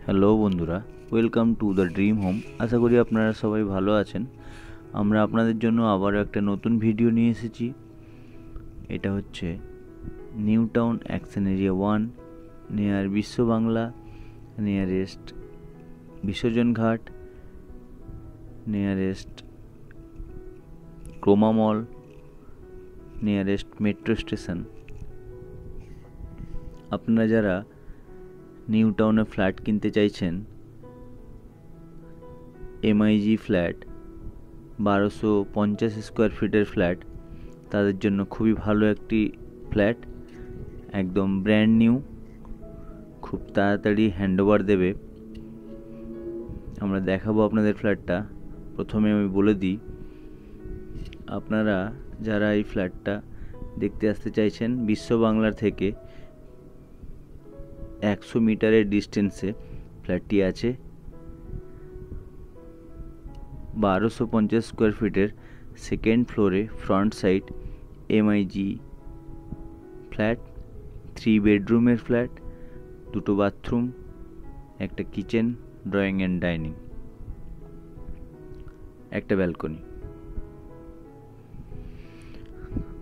Hello বন্ধুরা, welcome to the dream home. আশা করি আপনারা সবাই ভালো আছেন। আমরা আপনাদের জন্য আবারও একটা নতুন ভিডিও নিয়ে এসেছি। এটা হচ্ছে new town action area 1 near বিশ্ব বাংলা, নিয়ারেস্ট বিসর্জন ঘাট, নিয়ারেস্ট ক্রোমা মল, নিয়ারেস্ট মেট্রো স্টেশন। আপনারা যারা নিউ টাউনে ফ্ল্যাট কিনতে চাইছেন, এমআইজি ফ্ল্যাট 1250 স্কোয়ার ফিটের ফ্ল্যাট, তাদের জন্য খুবই ভালো একটি ফ্ল্যাট, একদম ব্র্যান্ড নিউ, খুব তাড়াতাড়ি হ্যান্ডওভার দেবে। আমরা দেখাবো আপনাদের ফ্ল্যাটটা। প্রথমে আমি বলে দিই, আপনারা যারা এই ফ্ল্যাটটা দেখতে আসতে চাইছেন, বিশ্ব বাংলার থেকে 100 মিটারের ডিস্টেন্সে ফ্ল্যাটটি আছে। 1250 স্কোয়ার ফিটের সেকেন্ড ফ্লোরে ফ্রন্ট সাইড এমআইজি ফ্ল্যাট, 3 বেডরুমের ফ্ল্যাট, 2টো বাথরুম, একটা কিচেন, ড্রয়িং অ্যান্ড ডাইনিং, একটা ব্যালকনি।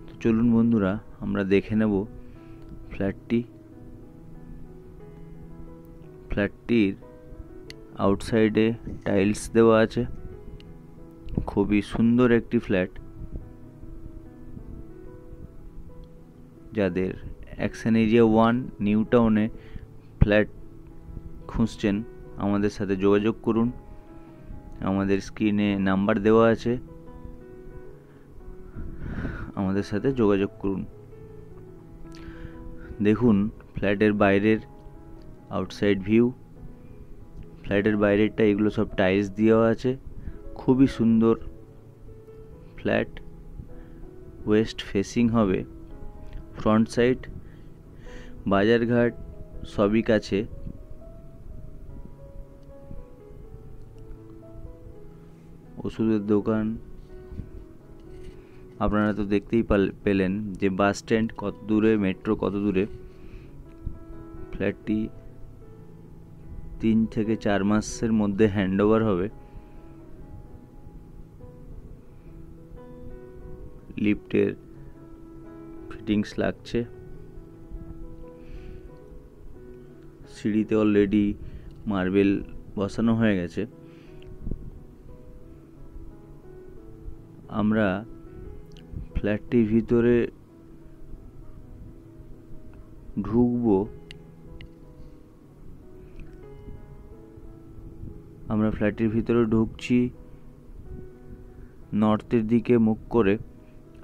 তো চলুন বন্ধুরা, আমরা দেখে নেব ফ্ল্যাটটির আউটসাইডে টাইলস দেওয়া আছে। খুবই সুন্দর একটি ফ্ল্যাট। যাদের অ্যাকশন এরিয়া 1 নিউ টাউনে ফ্ল্যাট খুঁজছেন, আমাদের সাথে যোগাযোগ করুন। আমাদের স্ক্রিনে নাম্বার দেওয়া আছে, আমাদের সাথে যোগাযোগ করুন। দেখুন ফ্ল্যাটের বাইরের আউটসাইড ভিউ। ফ্ল্যাটের বাইরেরটা এগুলো সব টাইলস দেওয়া আছে। খুবই সুন্দর ফ্ল্যাট। ওয়েস্ট ফেসিং হবে। ফ্রন্ট সাইড বাজারঘাট সবই কাছে। ওষুধের দোকান, আপনারা তো দেখতেই পেলেন যে বাস স্ট্যান্ড কত দূরে, মেট্রো কত দূরে। ফ্ল্যাটটি 3 থেকে 4 মাসের মধ্যে হ্যান্ডওভার হবে। লিফটের ফিটিংস লাগছে। সিঁড়িতে অলরেডি মার্বেল বসানো হয়ে গেছে। আমরা ফ্ল্যাটটির ভিতরে ঢুকবো। আমরা ফ্ল্যাটের ভিতরে ঢুকছি নর্থের দিকে মুখ করে,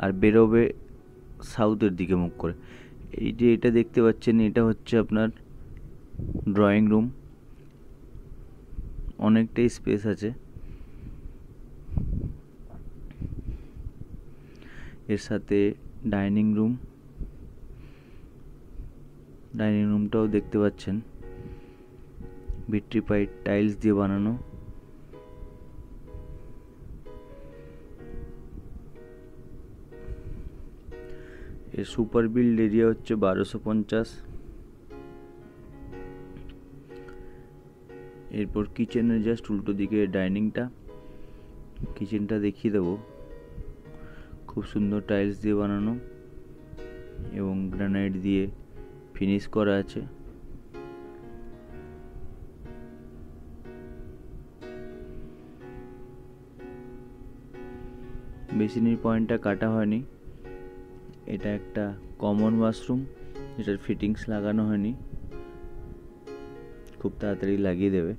আর বেরোবে সাউথের দিকে মুখ করে। এই যে এটা দেখতে পাচ্ছেন, এটা হচ্ছে আপনার ড্রয়িং রুম। অনেকটাই স্পেস আছে। এর সাথে ডাইনিং রুমটাও দেখতে পাচ্ছেন, ভিট্রিফাইড টাইলস দিয়ে বানানো। এর সুপার বিল্ড এরিয়া হচ্ছে 1250। এরপর কিচেনের জাস্ট উল্টো দিকে ডাইনিংটা। কিচেনটা দেখিয়ে দেবো। খুব সুন্দর টাইলস দিয়ে বানানো এবং গ্রানাইট দিয়ে ফিনিশ করা আছে। বেসিনের পয়েন্টটা কাটা হয়নি। এটা একটা কমন ওয়াশরুম, যেটার ফিটিংস লাগানো হয়নি, খুব তাড়াতাড়ি লাগিয়ে দেবে।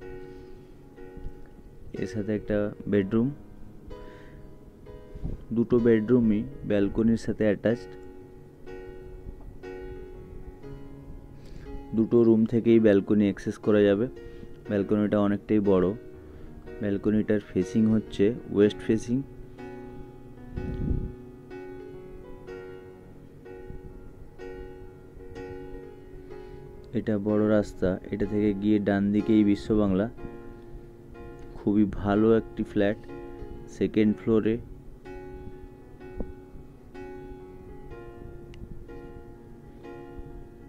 এর সাথে একটা বেডরুম, 2টো বেডরুমই ব্যালকনির সাথে অ্যাটাচড। 2টো রুম থেকেই ব্যালকনি অ্যাক্সেস করা যাবে। ব্যালকনিটা অনেকটাই বড়। ব্যালকনিটার ফেসিং হচ্ছে ওয়েস্ট ফেসিং। এটা বড় রাস্তা, এটা থেকে গিয়ে ডান দিকেই বিশ্ব বাংলা। খুবই ভালো একটি ফ্ল্যাট, সেকেন্ড ফ্লোরে।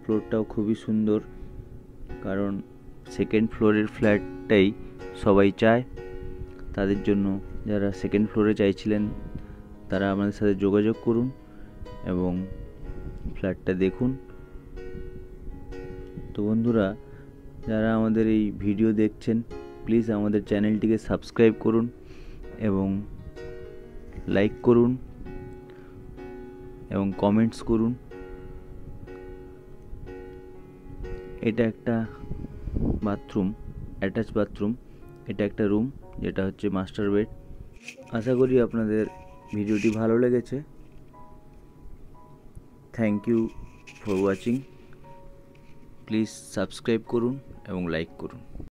ফ্লোরটাও খুবই সুন্দর, কারণ সেকেন্ড ফ্লোরের ফ্ল্যাটটাই সবাই চায়। তাদের জন্য যারা সেকেন্ড ফ্লোরে চাইছিলেন তারা আমাদের সাথে যোগাযোগ করুন এবং ফ্ল্যাটটা দেখুন। তো বন্ধুরা, যারা আমাদের এই ভিডিও দেখছেন প্লিজ আমাদের চ্যানেলটিকে সাবস্ক্রাইব করুন এবং লাইক করুন এবং কমেন্টস করুন। এটা একটা বাথরুম, অ্যাটাচ বাথরুম। এটা একটা রুম যেটা হচ্ছে মাস্টার বেড। আশা করি আপনাদের ভিডিওটি ভালো লেগেছে। Thank you for watching. Please subscribe করুন এবং লাইক করুন।